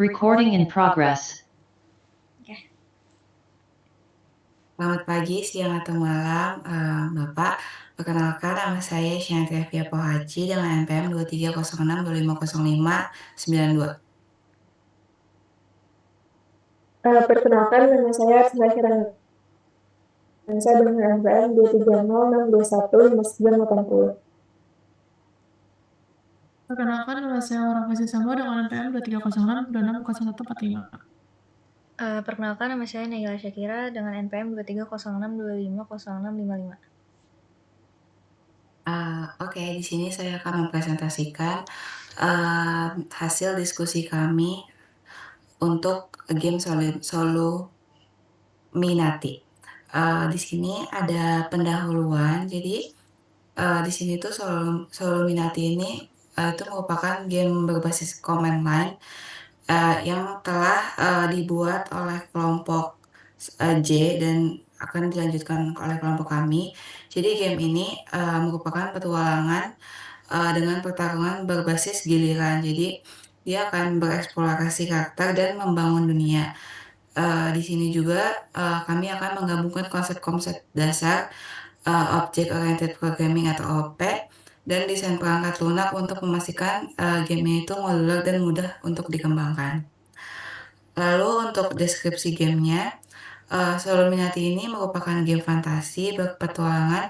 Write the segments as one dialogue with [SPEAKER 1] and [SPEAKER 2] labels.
[SPEAKER 1] Recording in progress.
[SPEAKER 2] Selamat pagi, siang, atau malam, Bapak. Perkenalkan, nama saya Shanti Afia Pohaci dengan NPM 2306250592.
[SPEAKER 3] Perkenalkan, nama saya Atsuma Kiransa dengan NPM 230621590.
[SPEAKER 4] Perkenalkan, nama saya Orang Kasih Sambo dengan NPM 2306260145.
[SPEAKER 5] Perkenalkan, nama saya Nagila Syakira dengan NPM 2306250655.
[SPEAKER 2] Oke, di sini saya akan mempresentasikan hasil diskusi kami untuk game Soluminati. Di sini ada pendahuluan, jadi di sini tuh Soluminati ini itu merupakan game berbasis command line yang telah dibuat oleh kelompok J dan akan dilanjutkan oleh kelompok kami. Jadi game ini merupakan petualangan dengan pertarungan berbasis giliran. Jadi dia akan bereksplorasi karakter dan membangun dunia. Di sini juga kami akan menggabungkan konsep-konsep dasar Object Oriented Programming atau OOP dan desain perangkat lunak untuk memastikan game itu modular dan mudah untuk dikembangkan. Lalu untuk deskripsi gamenya, Soluminati ini merupakan game fantasi berpetualangan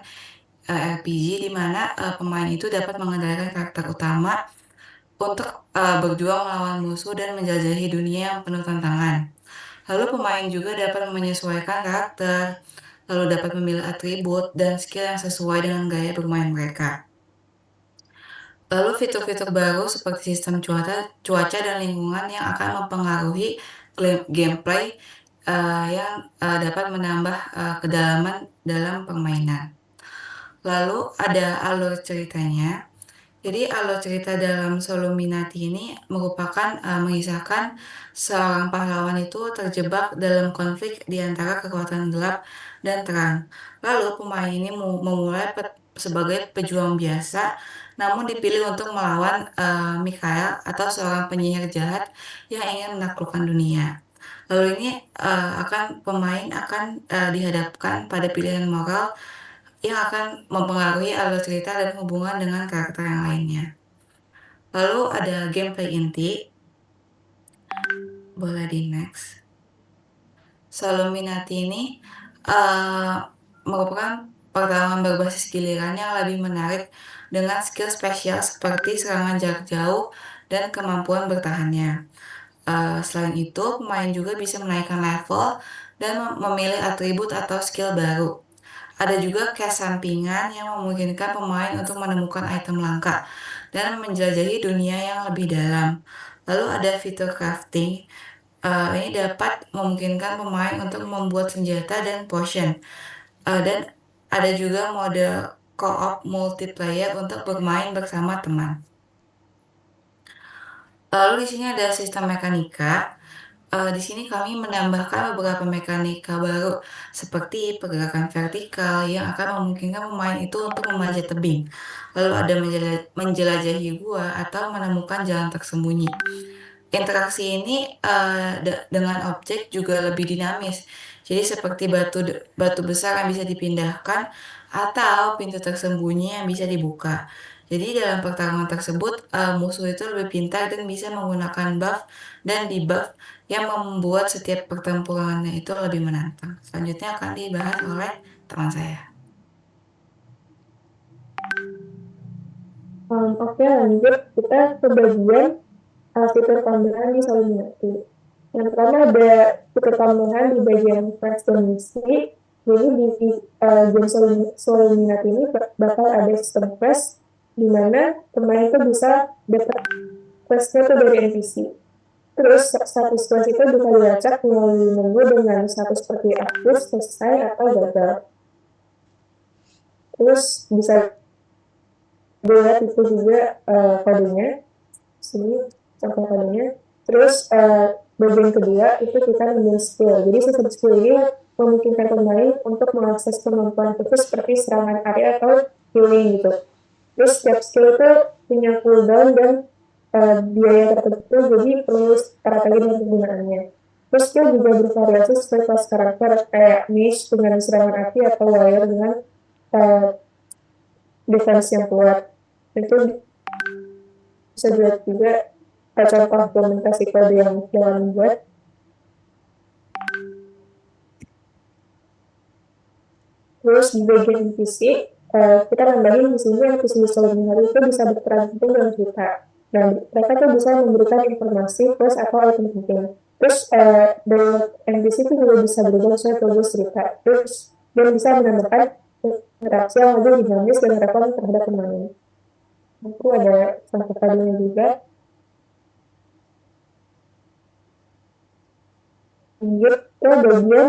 [SPEAKER 2] RPG di mana pemain itu dapat mengendalikan karakter utama untuk berjuang melawan musuh dan menjelajahi dunia yang penuh tantangan. Lalu pemain juga dapat menyesuaikan karakter, lalu dapat memilih atribut dan skill yang sesuai dengan gaya bermain mereka. Lalu fitur-fitur baru seperti sistem cuaca dan lingkungan yang akan mempengaruhi gameplay yang dapat menambah kedalaman dalam permainan. Lalu ada alur ceritanya. Jadi alur cerita dalam Soluminati ini merupakan mengisahkan seorang pahlawan itu terjebak dalam konflik di antara kekuatan gelap dan terang. Lalu pemain ini memulai sebagai pejuang biasa, namun dipilih untuk melawan Mikhail atau seorang penyihir jahat yang ingin menaklukkan dunia. Lalu ini pemain akan dihadapkan pada pilihan moral yang akan mempengaruhi alur cerita dan hubungan dengan karakter yang lainnya. Lalu ada gameplay inti. Boleh di next. Soluminati ini merupakan pertarungan berbasis giliran yang lebih menarik dengan skill spesial seperti serangan jarak jauh dan kemampuan bertahannya. Selain itu, pemain juga bisa menaikkan level dan memilih atribut atau skill baru. Ada juga cache sampingan yang memungkinkan pemain untuk menemukan item langka dan menjelajahi dunia yang lebih dalam. Lalu ada fitur crafting. Ini dapat memungkinkan pemain untuk membuat senjata dan potion. Dan ada juga mode co-op multiplayer untuk bermain bersama teman. Lalu di sini ada sistem mekanika. Di sini kami menambahkan beberapa mekanika baru seperti pergerakan vertikal yang akan memungkinkan pemain itu untuk memanjat tebing. Lalu ada menjelajahi gua atau menemukan jalan tersembunyi. Interaksi ini dengan objek juga lebih dinamis. Jadi seperti batu besar yang bisa dipindahkan atau pintu tersembunyi yang bisa dibuka. Jadi dalam pertarungan tersebut musuh itu lebih pintar dan bisa menggunakan buff dan debuff yang membuat setiap pertempurannya itu lebih menantang. Selanjutnya akan dibahas oleh teman saya.
[SPEAKER 3] Oke, lanjut kita ke bagian fitur tambahan di Soluminati. Yang pertama ada fitur tambahan di bagian quest dan misi. Jadi di game Soluminati ini bakal ada sistem quest di mana pemain itu bisa dapat questnya itu dari NPC. Terus status quest itu bisa dilacak melalui menu dengan status seperti aktif, selesai, atau gagal. Terus bisa dilihat itu juga kodenya. Sini contoh kodenya. Terus bagian kedua itu kita memilih skill. Jadi sistem skill ini memungkinkan pemain untuk mengakses kemampuan khusus seperti serangan area atau healing gitu. Terus setiap skill itu punya cooldown dan biaya tertentu, jadi perlu strategi dan penggunaannya. Terus skill juga bervariasi sesuai kelas karakter, kayak niche dengan serangan api atau warrior dengan uh, defense yang kuat. Itu bisa dilihat juga contoh implementasi kode yang jalan buat. Terus di bagian NPC, kita nambahin di sini NPC selain hari itu bisa berperan penting dalam cerita. Dan mereka tuh bisa memberikan informasi, quest atau item penting. Terus dari NPC itu juga bisa berubah sesuai progres cerita. Terus dia bisa menambahkan interaksi yang lebih dinamis dan relevan terhadap pemain. Itu ada contoh kodenya juga. Lanjut ke bagian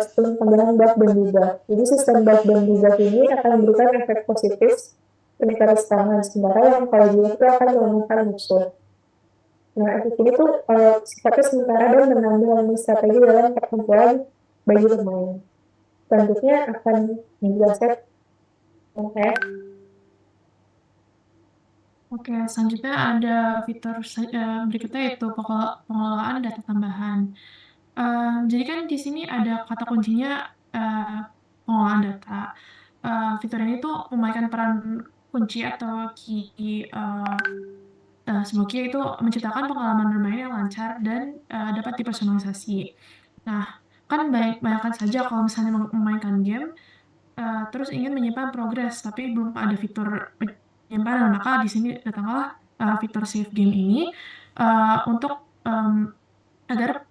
[SPEAKER 3] sistem tambahan buff dan debuff. Jadi sistem buff dan debuff ini akan memberikan efek positif peningkatan serangan, sementara yang kalau debuff itu akan melemahkan musuh. Nah, efek ini tuh sifatnya sementara dan menambah strategi dalam pertempuran bagi pemain. Selanjutnya akan dijelaskan oleh
[SPEAKER 4] Oke, selanjutnya ada fitur berikutnya yaitu pengelolaan data tambahan. Jadi kan di sini ada kata kuncinya pengelolaan data. Fitur ini tuh memainkan peran kunci atau key sebuah key itu menciptakan pengalaman bermain yang lancar dan dapat dipersonalisasi. Nah, kan bayangkan saja kalau misalnya memainkan game, terus ingin menyimpan progres, tapi belum ada fitur penyimpanan, maka di sini datanglah fitur save game ini untuk agar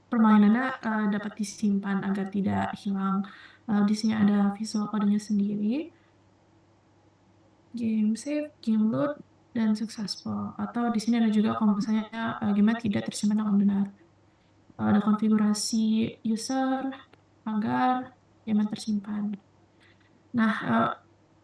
[SPEAKER 4] permainannya dapat disimpan agar tidak hilang. Di sini ada visual kodenya sendiri, game save, game load, dan successful. Atau di sini ada juga kalau misalnya game tidak tersimpan dengan benar. Ada konfigurasi user agar game tersimpan. Nah,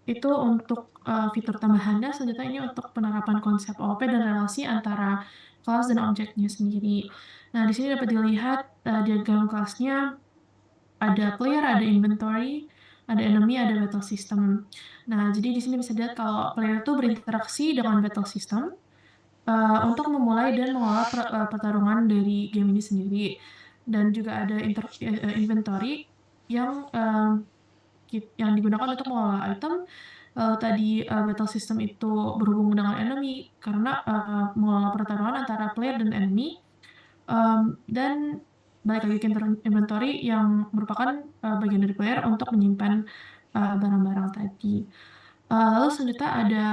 [SPEAKER 4] itu untuk fitur tambahannya. Selanjutnya ini untuk penerapan konsep OOP dan relasi antara kelas dan objeknya sendiri. Nah, di sini dapat dilihat diagram kelasnya ada player, ada inventory, ada enemy, ada battle system. Nah, jadi di sini bisa dilihat kalau player itu berinteraksi dengan battle system untuk memulai dan mengelola pertarungan dari game ini sendiri. Dan juga ada inventory yang digunakan untuk mengelola item. Tadi battle system itu berhubung dengan enemy karena mengelola pertarungan antara player dan enemy. Dan balik lagi ke inventory yang merupakan bagian dari player untuk menyimpan barang-barang tadi. Lalu selanjutnya ada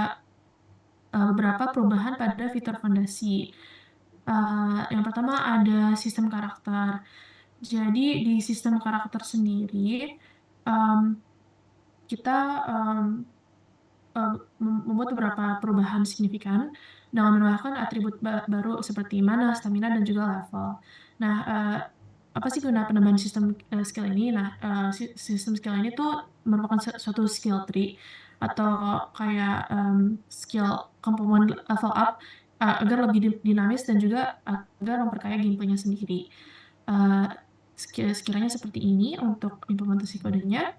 [SPEAKER 4] beberapa perubahan pada fitur fondasi. Yang pertama ada sistem karakter. Jadi di sistem karakter sendiri kita membuat beberapa perubahan signifikan dengan menambahkan atribut baru seperti mana, stamina, dan juga level. Nah, apa sih guna penambahan sistem skill ini? Nah, sistem skill ini tuh merupakan suatu skill tree atau kayak skill komponen level up agar lebih dinamis dan juga agar memperkaya gameplaynya sendiri. Sekiranya seperti ini untuk implementasi kodenya.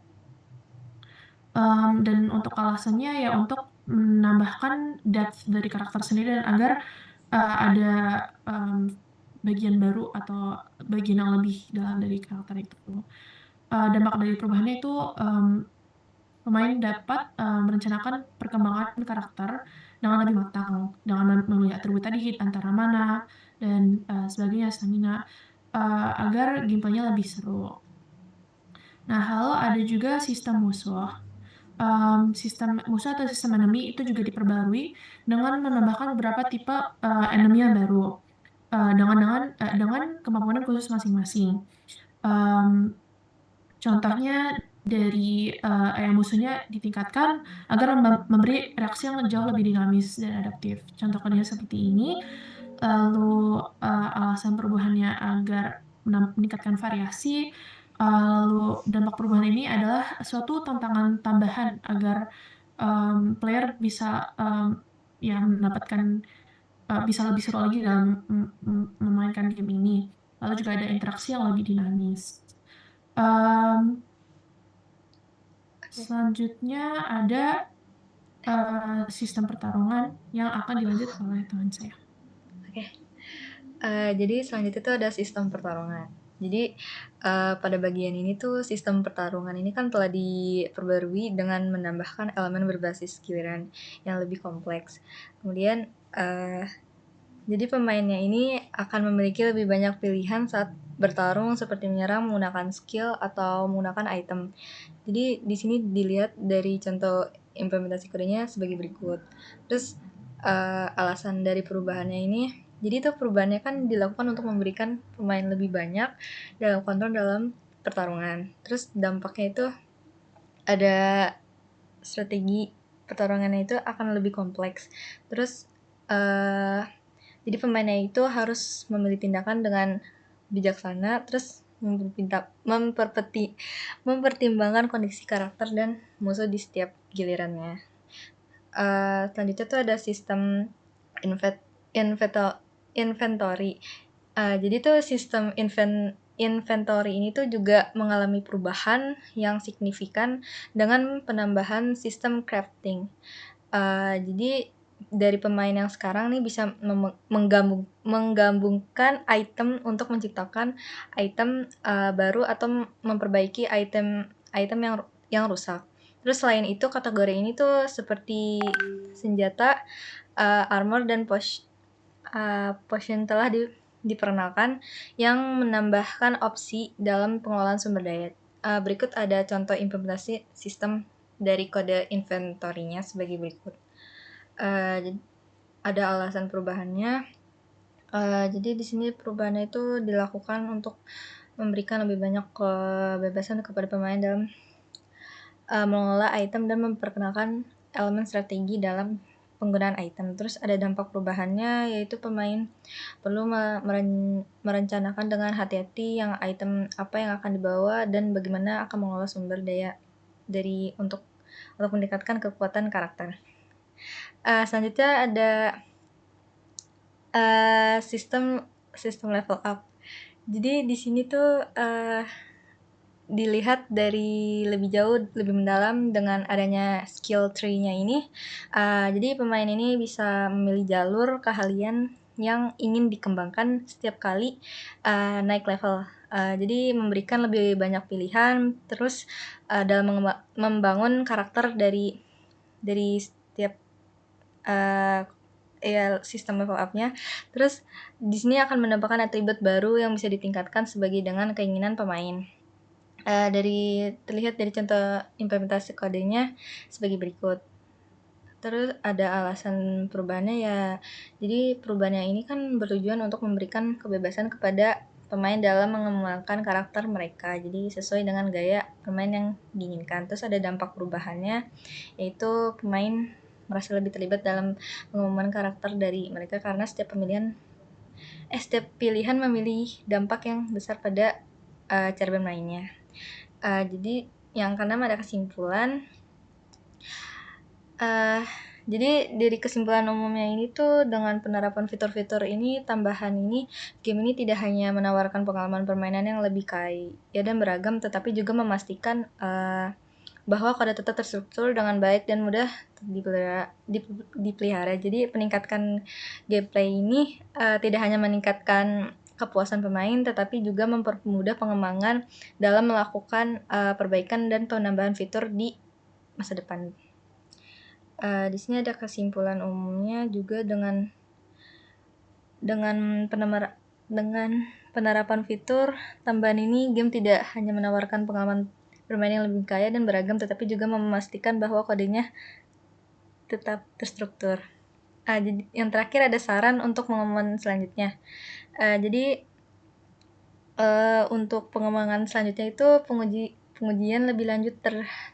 [SPEAKER 4] Dan untuk alasannya ya untuk menambahkan depth dari karakter sendiri dan agar ada bagian baru atau bagian yang lebih dalam dari karakter itu. Dampak dari perubahannya itu pemain dapat merencanakan perkembangan karakter dengan lebih matang, dengan memilih atribut tadi antara mana dan sebagainya, stamina, agar gameplaynya lebih seru. Nah, lalu ada juga sistem musuh. Sistem musuh atau sistem enemy itu juga diperbarui dengan menambahkan beberapa tipe enemy yang baru dengan kemampuan khusus masing-masing. Contohnya dari musuhnya ditingkatkan agar memberi reaksi yang jauh lebih dinamis dan adaptif. Contoh kodenya seperti ini. Lalu alasan perubahannya agar meningkatkan variasi. Lalu dampak perubahan ini adalah suatu tantangan tambahan agar player bisa mendapatkan bisa lebih seru lagi dalam memainkan game ini. Lalu juga ada interaksi yang lebih dinamis. Selanjutnya ada sistem pertarungan yang akan dilanjut oleh teman saya.
[SPEAKER 5] Oke. Jadi selanjutnya itu ada sistem pertarungan. Jadi pada bagian ini tuh sistem pertarungan ini kan telah diperbarui dengan menambahkan elemen berbasis giliran yang lebih kompleks. Kemudian jadi pemainnya ini akan memiliki lebih banyak pilihan saat bertarung seperti menyerang menggunakan skill atau menggunakan item. Jadi di sini dilihat dari contoh implementasi kodenya sebagai berikut. Terus alasan dari perubahannya ini, jadi itu perubahannya kan dilakukan untuk memberikan pemain lebih banyak dalam kontrol dalam pertarungan. Terus dampaknya itu ada strategi pertarungannya itu akan lebih kompleks. Terus jadi pemainnya itu harus memilih tindakan dengan bijaksana, terus mempertimbangkan kondisi karakter dan musuh di setiap gilirannya. Selanjutnya tuh ada sistem inventory. Jadi tuh sistem inventory ini tuh juga mengalami perubahan yang signifikan dengan penambahan sistem crafting. Jadi dari pemain yang sekarang nih bisa menggabungkan item untuk menciptakan item baru atau memperbaiki item yang rusak. Terus selain itu kategori ini tuh seperti senjata, armor dan potion telah diperkenalkan yang menambahkan opsi dalam pengelolaan sumber daya. Berikut ada contoh implementasi sistem dari kode inventory-nya sebagai berikut. Ada alasan perubahannya. Jadi di sini perubahannya itu dilakukan untuk memberikan lebih banyak kebebasan kepada pemain dalam mengelola item dan memperkenalkan elemen strategi dalam penggunaan item. Terus ada dampak perubahannya, yaitu pemain perlu merencanakan dengan hati-hati yang item apa yang akan dibawa dan bagaimana akan mengelola sumber daya untuk meningkatkan kekuatan karakter. Selanjutnya ada sistem level up. Jadi di sini tuh dilihat dari lebih jauh, lebih mendalam dengan adanya skill tree-nya ini. Jadi pemain ini bisa memilih jalur keahlian yang ingin dikembangkan setiap kali naik level. Jadi memberikan lebih banyak pilihan, terus dalam membangun karakter dari setiap sistem level up-nya. Terus di sini akan menambahkan atribut baru yang bisa ditingkatkan sebagai dengan keinginan pemain. Terlihat dari contoh implementasi kodenya sebagai berikut. Terus ada alasan perubahannya ya. Jadi perubahannya ini kan bertujuan untuk memberikan kebebasan kepada pemain dalam mengembangkan karakter mereka. Jadi sesuai dengan gaya pemain yang diinginkan. Terus ada dampak perubahannya, yaitu pemain merasa lebih terlibat dalam pengembangan karakter dari mereka karena setiap pilihan memilih dampak yang besar pada cara bermainnya. Jadi yang keenam ada kesimpulan. Jadi dari kesimpulan umumnya ini tuh dengan penerapan fitur-fitur ini, tambahan ini, game ini tidak hanya menawarkan pengalaman permainan yang lebih kaya dan beragam, tetapi juga memastikan bahwa kode tetap terstruktur dengan baik dan mudah dipelihara. Jadi peningkatkan gameplay ini tidak hanya meningkatkan kepuasan pemain, tetapi juga mempermudah pengembangan dalam melakukan perbaikan dan penambahan fitur di masa depan. Di sini ada kesimpulan umumnya juga dengan penerapan fitur tambahan ini, game tidak hanya menawarkan pengalaman bermain yang lebih kaya dan beragam, tetapi juga memastikan bahwa kodenya tetap terstruktur. Jadi yang terakhir ada saran untuk pengembangan selanjutnya. Jadi untuk pengembangan selanjutnya itu pengujian lebih lanjut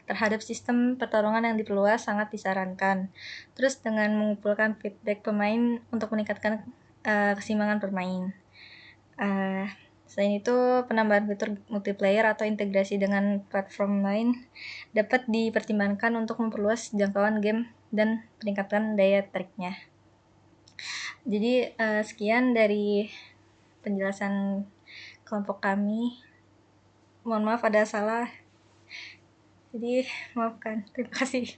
[SPEAKER 5] terhadap sistem pertarungan yang diperluas sangat disarankan. Terus dengan mengumpulkan feedback pemain untuk meningkatkan keseimbangan bermain. Selain itu, penambahan fitur multiplayer atau integrasi dengan platform lain dapat dipertimbangkan untuk memperluas jangkauan game dan peningkatan daya tariknya. Jadi sekian dari penjelasan kelompok kami. Mohon maaf ada salah. Jadi maafkan. Terima kasih.